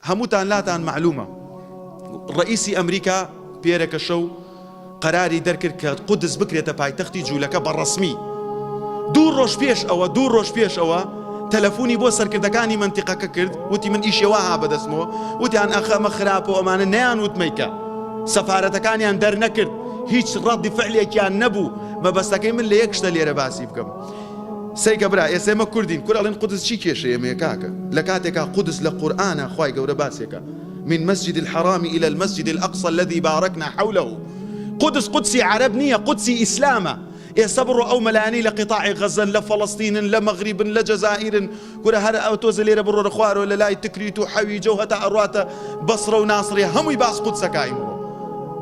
هەمووتان لاتان معلومە ڕئیسی ئەمریکا پێرەکە شەو قەراری دەرکرد کە قودس بکرێتە پایتەختی جوولەکە بەڕەسمی. دوو ڕۆژ پێش ئەوە تەلەفۆنی بۆ سەرکردەکانی منتیقەکە کرد، وتی من ئیشەوە ها بەدەستمەوە، وتیان ئەخەمە خراپە و ئەمانە نەیان وتمەیکە، سەفارەتەکانیان دەرنەکرد، هیچ ڕەدی فعلێکیان نەبوو. مەبەستەکەی من لە یەک شتە لێرە باسی بکەم. سەیکە برا ئێسێمە کوردین، کور ئەڵێن قودس چی کێشەیەمەیە کاکە؟ لە کاتێکا قودس لە قورئانە خوای گەورە باسێکە من مسجد الحرام إلى المسجد الأقصى الذي باركنا حوله. قودس قدسي عرب نییە، قودسی ئیسلامە. ئێستا بڕۆ ئەو مەلایانی لە قیتاعی غەزەن، لە فەڵەستینن، لە مەغریبن، لە جەزائیرن، کورە هەر ئەو تۆزە لێرە بڕۆرە خوارەوە لە لای تکریت و حەویجە و هەتا ئەڕواتە بەسڕە و ناسڕێ هەمووی باس قودسەکە ئیمڕۆ.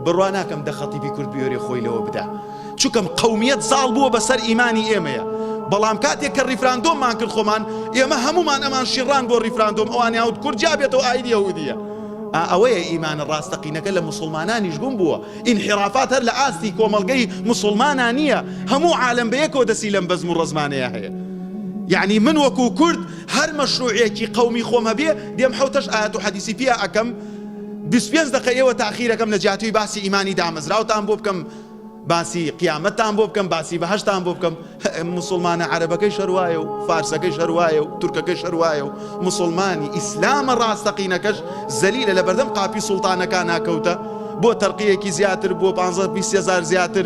بڕوا ناکەم دە خەتیبی کورد بیۆرێ خۆی لەوە بدا، چونکەم قەومیەت زاڵ بووە بەسەر ئیمانی ئێمەیە. بەڵام کاتێک کە ریفراندۆممان کرد خۆمان، ئێمە هەمومان ئەمان شیڕان بۆ ریفراندۆم، ئەوان یاود کورد جابێتەوە ئایدی یەهودیە. ئەوەیە ئیمانە ڕاستەقینەکە لە موسڵمانانیش بوون بووە. ئینحرافات هەر لە ئاستی کۆمەڵگەی موسڵمانان نییە، هەموو عالەم بەیەکەوە دەسی لەم بەزم و ڕەزمانەیە هەیە. یعنی من وەکو کورد هەر مەشروعیەکی قەومی خۆم هەبێ دێم حەوتەش ئاەت و حەدیسی پێ ئەکەم، 25 دقە ئێوە تاخیرەکەم لە جیاتوی باسی ئیمانی دامەزراوتان بۆ بکەم، باسی قیامەتتان بۆ بکەم، باسی بەهەشتان بۆ بکەم. موسڵمانە عەرەبەکەی شەروایە و فارسەکەی شەروایە و تورکەکەی شەروایە و موسڵمانی ئیسلامە ڕاستەقینەکەش زەلیلە لە بەردەم قاپی سوڵتانەکان ناکەوتە بۆ تەرقیەکی زیاتر، بۆ 15-20 زیاتر،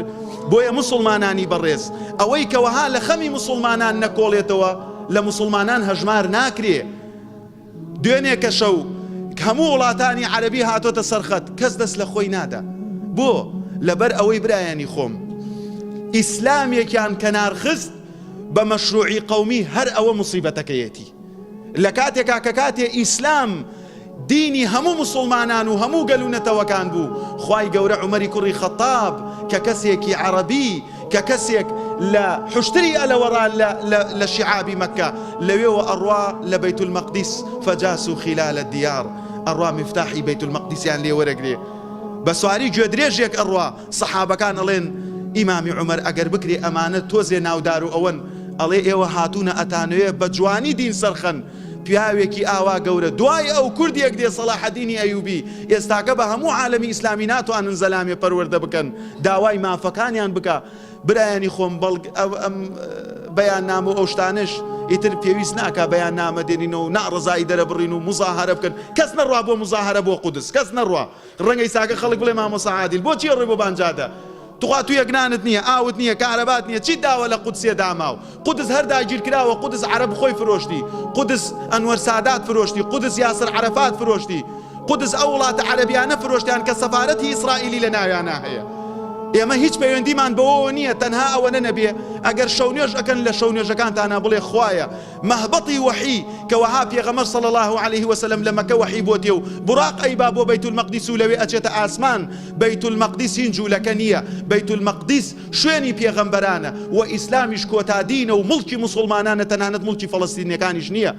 بۆیە موسڵمانانی بەڕێز ئەوەی کەوەها لە خەمی موسڵمانان نەکۆڵێتەوە لە موسڵمانان هەژمار ناکرێ. دوێنێکە شەو هەموو وڵاتانی عەرەبی هاتۆتە سەرخەت، کەس دەست لە خۆی نادا. بۆ لەبەر ئەوەی برایانی خۆم ئیسلامێکیان کەنارخست بە مەشروعی قەومی هەر ئەوە موسیبەتەکەیەتی. لە کاتێکا کە کاتێ ئیسلام دینی هەموو موسڵمانان و هەموو گەلوونەتەوەکان بوو، خوای گەورە عومەری کوڕی خەتاب کە کەسێکی عەرەبی، کە کەسێک لە حشتری ئەلەوەڕا لە شیعابی مەکە لەوێوە ئەڕوا لە بەیت المەقدیس فەجاسوا خلال الدیار، ئەڕوا مفتاحی بەیت المەقدیسیان لێ وەرەگرێ. بە سواری گوێدرێژێک ئەڕوا، سەحابەکان ئەڵێن ئیمامی عومەر ئەگەر بکرێ ئەمانە تۆزێ ناودار و ئەوەن، ئەڵێ ئێوە هاتوونە ئەتانوێ بە جوانی دین سەرخەن. پیاوێکی ئاوا گەورە دوای ئەو کوردێک دێ سەلاحەدینی ئەیوبی ئێستاکە بە هەموو عالەمی ئیسلامی ناتوانن زەلامێ پەروەردە بکەن، داوای مافەکانیان بکە. برایانی خۆم ئەم بەیان نامە ئەو شتانش ئیتر پێویست ناکە بەیان نامە دێنینەوە و ناڕزایی دەرەبڕین و مزاهرە بکەن. کەس نەڕوا بۆ مزاهرە بۆ قودس، کەس نەڕوا. ڕەنگەی ساکە خەڵک بڵێ مامۆستا عادیل بۆچی ڕێ بۆ بانجادە؟ توخوا یەکنانت نییە، ئاوت نییە، کارەبات نییە، چی داوە لە قودسێ داماو؟ قودس هەر داگیر کراوە، قودس عەرەب خۆی فرۆشتی، قودس ئەنوەر سادات فرۆشتی، قودس یاسر عەرەفات فرۆشتی، قودس ئەو وڵاتە عەرەبیانە فرۆشتیان کە سەفارەتی ئیسرائیلی لە ناویانە هەیە. ئێمە هیچ پەیوەندیمان بەوە نییە تەنها ئەوەنە نەبێ ئەگەر شەونێژ ئەکەن لە شەونێژەکانتانە بڵێ خوایە مەهبەتی وەحی کە وەها پێغەمبەر صلی الله عليه وسلم لە مەکە وەحی بۆ تێ و بوراق ئەیبا بۆ بەیت المەقدیس و لەوێ ئەچێتە ئاسمان. بەیت المەقدیس هین جوولەکە نییە، بەیت المەقدیس شوێنی پێغەمبەرانە و ئیسلامیش کۆتادینە و مڵکی موسڵمانانە، تەنانەت مڵکی فەڵەستینیەکانیش نییە.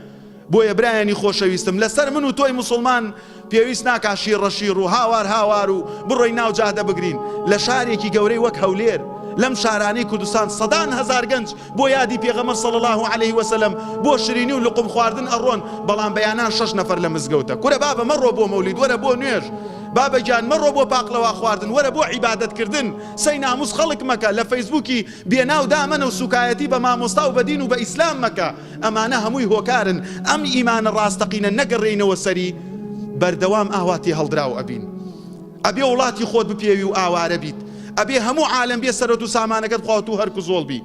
بۆیە برایانی خۆشەویستم لەسەر من و تۆی موسڵمان پێویست ناکا شیڕەشیر و هاوار و بڕۆی ناو جادە بگرین. لە شارێکی گەورەی وەک هەولێر لەم شارانەی کوردستان سەدان هەزار گەنج بۆ یادی پێغەمبەر صلی الله عليه وسلم بۆ شیرینی و لقم خواردن ئەڕۆن، بەڵام بەیانان 6 نەفەر لە مزگەوتە. کورە بابە مەڕۆ بۆ مەولید، وەرە بۆ نوێژ، بابە گیان مەڕۆ بۆ پاقلەوا خواردن، وەرە بۆ عیبادەتکردن. سەی ناموس خەڵک مەکە، لە فەیسبووکی بێناو دامەنە و سوکایەتی بە مامۆستا و بە دین و بە ئیسلام مەکە. ئەمانە هەمووی هۆکارن. ئەم ئیمانە ڕاستەقینە نەگەڕێینەوە سەری، بەردەوام ئاواتی هەڵدراو ئەبین. ئەبێ وڵاتی خۆت بپێوی و ئاوارە بیت، ئەبێ هەموو عالەم بێ سەرۆت و سامانەکەت بخوات و هەرکو زۆڵ بی.